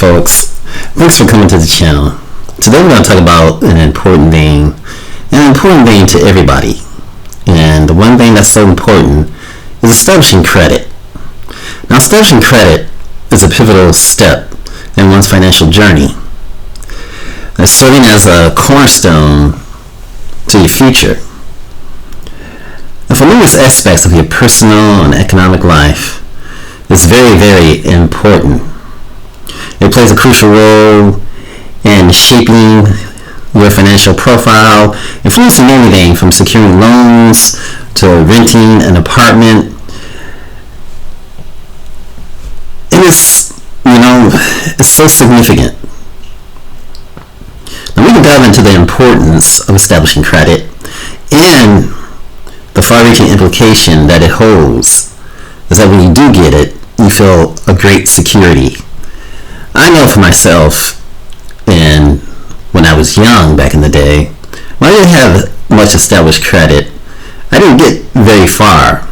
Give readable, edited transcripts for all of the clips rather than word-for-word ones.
folks. Thanks for coming to the channel. Today we're going to talk about an important thing to everybody. And the one thing that's so important is establishing credit. Now, establishing credit is a pivotal step in one's financial journey. It's serving as a cornerstone to your future. And for numerous aspects of your personal and economic life, it's very, very important. It plays a crucial role in shaping your financial profile, influencing everything from securing loans to renting an apartment. And it's so significant. Now we can dive into the importance of establishing credit and the far-reaching implication that it holds is that when you do get it, you feel a great security. I know for myself, and when I was young back in the day, when I didn't have much established credit, I didn't get very far.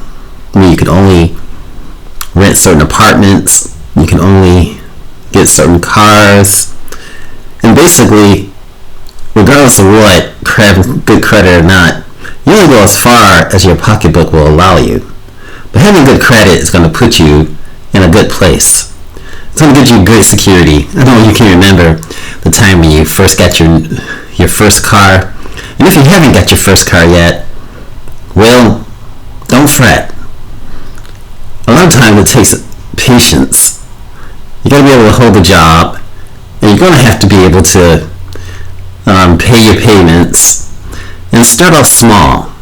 I mean, you could only rent certain apartments, you can only get certain cars, and basically, regardless of what, good credit or not, you only go as far as your pocketbook will allow you. But having good credit is going to put you in a good place. It's going to get you great security. I know you can remember the time when you first got your first car. And if you haven't got your first car yet, well, don't fret. A lot of times it takes patience. You got to be able to hold the job, and you're going to have to be able to pay your payments and start off small.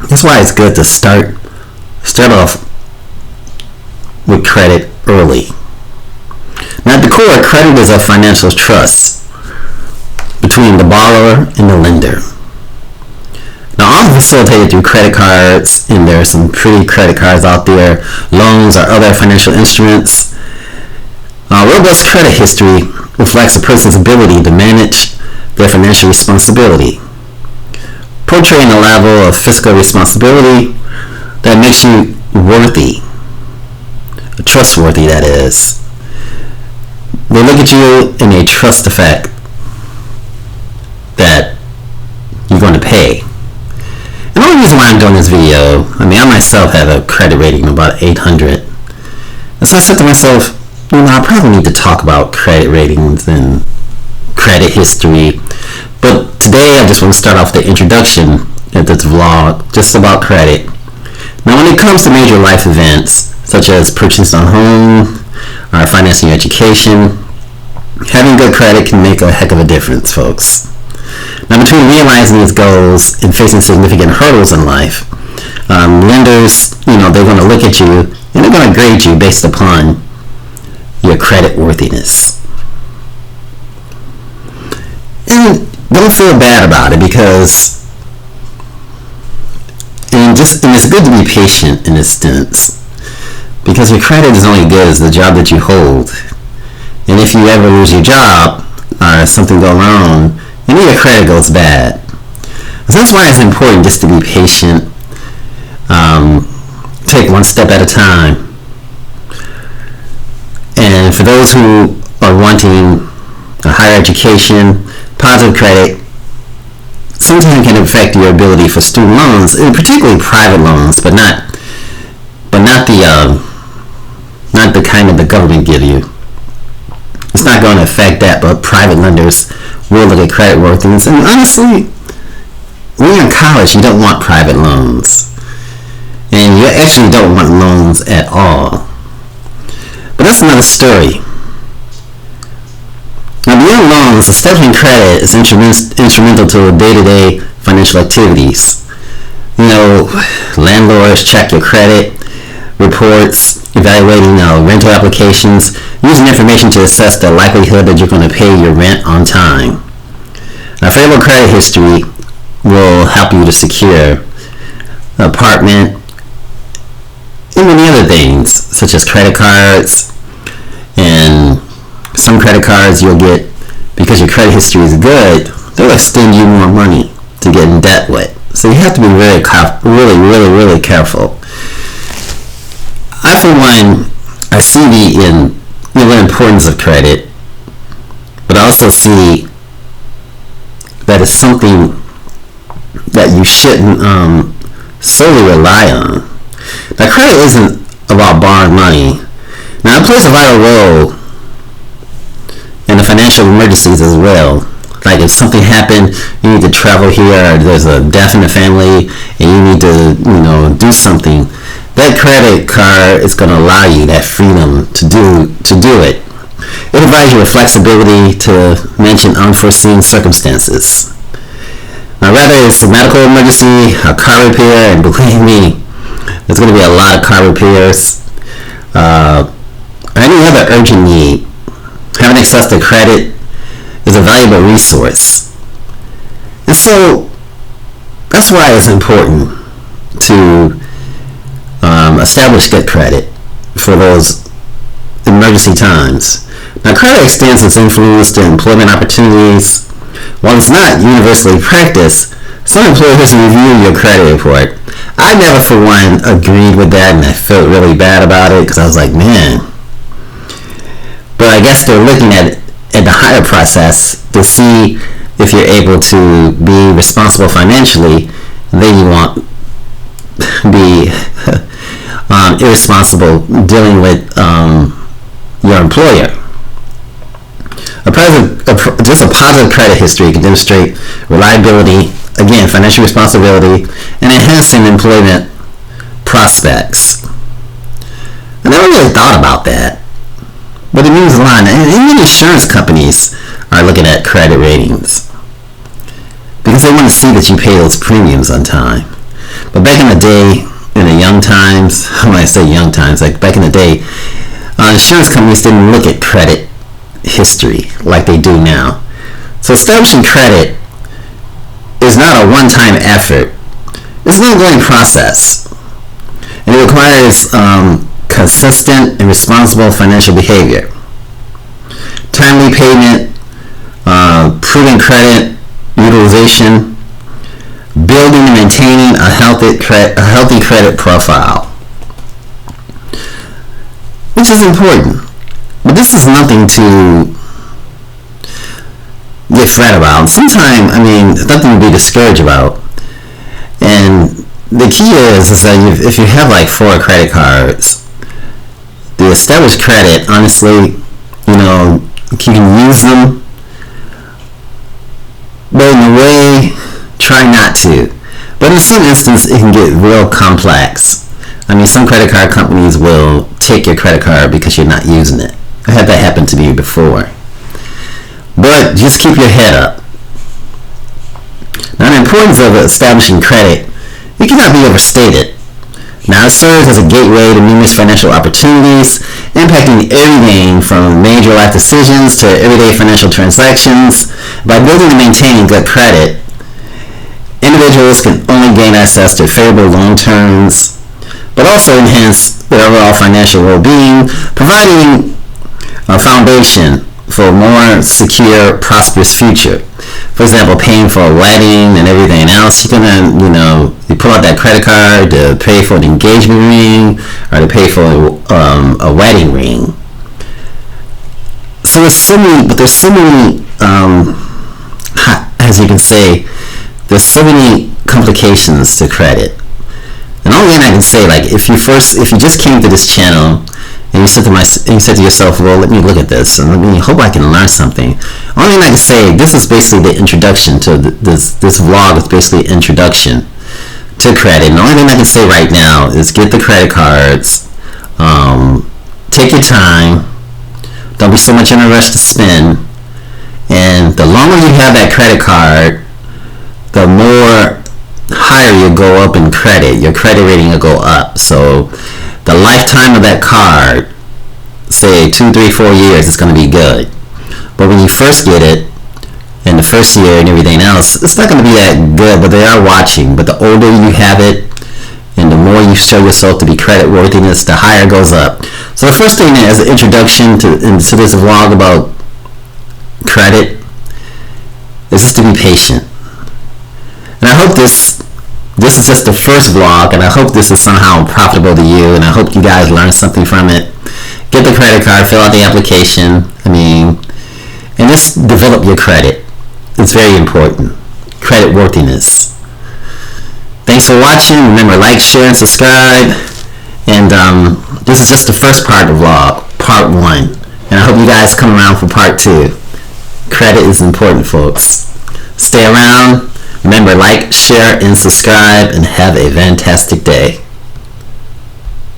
That's why it's good to start off with credit early. Now, at the core, credit is a financial trust between the borrower and the lender. Now, all facilitated through credit cards, and there are some pretty credit cards out there, loans or other financial instruments. Robust credit history reflects a person's ability to manage their financial responsibility, portraying a level of fiscal responsibility that makes you worthy, trustworthy, that is. They look at you and they trust the fact that you're going to pay. And the only reason why I'm doing this video, I myself have a credit rating of about 800. And so I said to myself, I probably need to talk about credit ratings and credit history. But today I just want to start off the introduction at this vlog just about credit. Now, when it comes to major life events, such as purchasing a home or financing your education, having good credit can make a heck of a difference, folks. Now, between realizing these goals and facing significant hurdles in life, lenders, they're going to look at you and they're going to grade you based upon your credit worthiness. And don't feel bad about it because it's good to be patient in this sense, because your credit is only good as the job that you hold. And if you ever lose your job or something go wrong, your credit goes bad. So that's why it's important just to be patient, take one step at a time. And for those who are wanting a higher education, positive credit sometimes can affect your ability for student loans, and particularly private loans, but not the kind that the government give you. It's not going to affect that, but private lenders will look at credit worthiness. And honestly, when you're in college, you don't want private loans, and you actually don't want loans at all. But that's another story. Now, beyond loans, establishing credit is instrumental to day-to-day financial activities. Landlords check your credit reports, evaluating rental applications, using information to assess the likelihood that you're going to pay your rent on time. Now, favorable credit history will help you to secure an apartment and many other things, such as credit cards. And some credit cards you'll get, because your credit history is good, they'll extend you more money to get in debt with. So you have to be really careful. I, for one, I see we're in importance of credit, but I also see that it's something that you shouldn't solely rely on. Now, credit isn't about borrowing money. Now, it plays a vital role in the financial emergencies as well. Like if something happened, you need to travel here, or there's a death in the family, and you need to, do something. That credit card is going to allow you that freedom to do it. It provides you with flexibility to mention unforeseen circumstances. Now, whether it's a medical emergency, a car repair, and believe me, there's going to be a lot of car repairs, or any other urgent need, having access to credit is a valuable resource. And so that's why it's important to establish good credit for those emergency times. Now, credit extends its influence to employment opportunities. While it's not universally practiced, some employers review your credit report. I never for one agreed with that, and I felt really bad about it because I was like, man. But I guess they're looking at the higher process to see if you're able to be responsible financially, and then you won't be irresponsible dealing with your employer. Just a positive credit history can demonstrate reliability, again, financial responsibility, and enhancing employment prospects. I never really thought about that, but it means a lot. And even insurance companies are looking at credit ratings because they want to see that you pay those premiums on time. But back in the day, in the young times, when I say young times, like back in the day, insurance companies didn't look at credit history like they do now. So establishing credit is not a one-time effort. It's an ongoing process. And it requires consistent and responsible financial behavior. Timely payment, prudent credit utilization, building and maintaining a healthy credit profile, which is important. But this is nothing to get fret about. Sometimes, it's nothing to be discouraged about. And the key is that if you have like 4 credit cards, the established credit, honestly, you can use them, but in a way, try not to. But in some instances, it can get real complex. Some credit card companies will take your credit card because you're not using it. I had that happen to me before. But just keep your head up. Now, the importance of establishing credit, it cannot be overstated. Now, it serves as a gateway to numerous financial opportunities, impacting everything from major life decisions to everyday financial transactions. By building and maintaining good credit, individuals can only gain access to favorable loan terms, but also enhance their overall financial well-being, providing a foundation for a more secure, prosperous future. For example, paying for a wedding and everything else, you're gonna, you pull out that credit card to pay for an engagement ring or to pay for a wedding ring. So there's so many, as you can say, there's so many complications to credit. And only thing I can say, like, if you just came to this channel and you said to yourself, well, let me look at this and hope I can learn something. Only thing I can say, this is basically the introduction to this vlog is basically an introduction to credit. And the only thing I can say right now is get the credit cards, take your time, don't be so much in a rush to spend, and the longer you have that credit card, the more higher you go up in credit. Your credit rating will go up. So the lifetime of that card, say 2, 3, 4 years, it's going to be good. But when you first get it, in the first year and everything else, it's not going to be that good, but they are watching. But the older you have it, and the more you show yourself to be credit worthiness, the higher it goes up. So the first thing as an introduction to this vlog about credit is just to be patient. And I hope this is just the first vlog, and I hope this is somehow profitable to you, and I hope you guys learn something from it. Get the credit card, fill out the application. And just develop your credit. It's very important. Credit worthiness. Thanks for watching. Remember, like, share, and subscribe. And this is just the first part of vlog, part 1. And I hope you guys come around for part 2. Credit is important, folks. Stay around. Remember, like, share, and subscribe, and have a fantastic day.